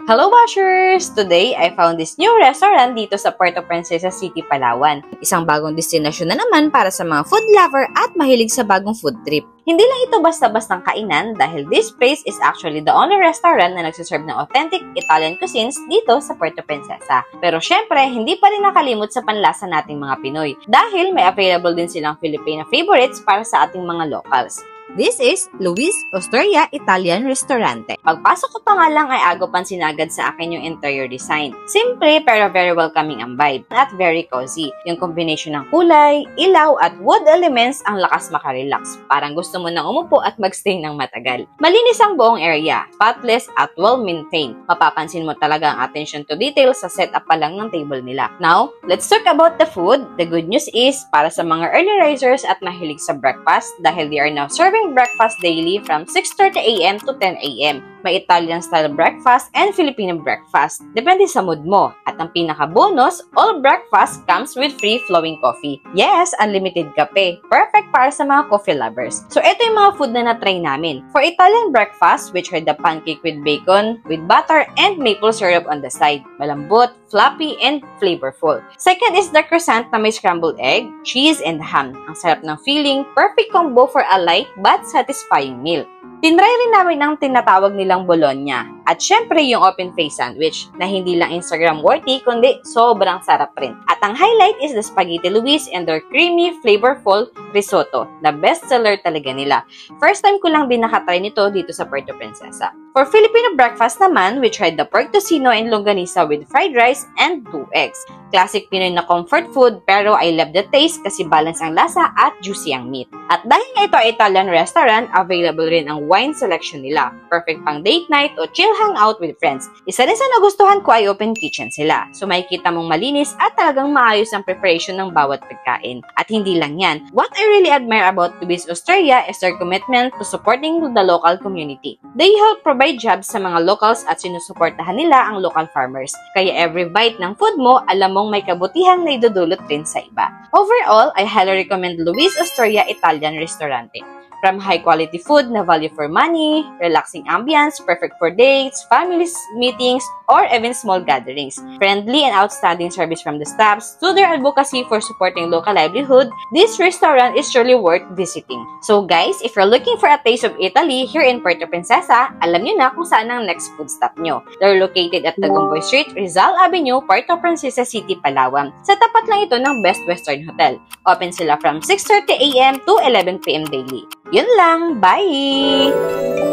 Hello Washers! Today, I found this new restaurant dito sa Puerto Princesa City, Palawan. Isang bagong destinasyon na naman para sa mga food lover at mahilig sa bagong food trip. Hindi lang ito basta-bastang kainan dahil this place is actually the only restaurant na nagsiserve ng authentic Italian cuisines dito sa Puerto Princesa. Pero syempre, hindi pa rin nakalimot sa panlasa nating mga Pinoy dahil may available din silang Filipino favorites para sa ating mga locals. This is Luis Osteria Italian Restaurante. Pagpasok ko pa nga lang ay agaw pansinagad sa akin yung interior design. Simple pero very welcoming ang vibe at very cozy. Yung combination ng kulay, ilaw at wood elements ang lakas makarelax. Parang gusto mo nang umupo at magstay ng matagal. Malinis ang buong area, spotless at well-maintained. Mapapansin mo talaga ang attention to detail sa setup pa lang ng table nila. Now, let's talk about the food. The good news is para sa mga early risers at mahilig sa breakfast dahil they are now serving breakfast daily from 6:30 a.m. to 10 a.m. May Italian-style breakfast and Filipino breakfast. Depende sa mood mo. At ang pinaka-bonus, all breakfast comes with free-flowing coffee. Yes, unlimited kape. Perfect para sa mga coffee lovers. So, ito yung mga food na na-try namin. For Italian breakfast, which are the pancake with bacon, with butter, and maple syrup on the side. Malambot, fluffy, and flavorful. Second is the croissant na may scrambled egg, cheese, and ham. Ang sarap ng feeling, perfect combo for a light but satisfying meal. Tinry rin namin ang tinatawag nilang Bologna. At syempre yung open face sandwich na hindi lang Instagram worthy kundi sobrang sarap rin. At ang highlight is the Spaghetti Luis and their creamy, flavorful risotto. The best seller talaga nila. First time ko lang din nakatry nito dito sa Puerto Princesa. For Filipino breakfast naman, we tried the pork tocino and longanisa with fried rice and 2 eggs. Classic Pinoy na comfort food pero I love the taste kasi balance ang lasa at juicy ang meat. At dahil nga ito ay Italian restaurant, available rin ang wine selection nila. Perfect pang date night o chill hangout with friends. Isa rin sa nagustuhan ko ay open kitchen sila. So makikita mong malinis at talagang maayos ang preparation ng bawat pagkain. At hindi lang yan. What I really admire about Luis Osteria is their commitment to supporting the local community. They help provide jobs sa mga locals at sinusuportahan nila ang local farmers. Kaya every bite ng food mo, alam mong may kabutihang na idudulot rin sa iba. Overall, I highly recommend Luis Osteria Italian Restaurante. From high-quality food na value for money, relaxing ambience, perfect for dates, families, meetings, or even small gatherings. Friendly and outstanding service from the staffs to their advocacy for supporting local livelihood, this restaurant is truly worth visiting. So guys, if you're looking for a taste of Italy here in Puerto Princesa, alam nyo na kung saan ang next food stop nyo. They're located at Tagumboy Street, Rizal Avenue, Puerto Princesa City, Palawan. Sa tapat lang ito ng Best Western Hotel. Open sila from 6:30 a.m. to 11 p.m. daily. Yun lang, bye!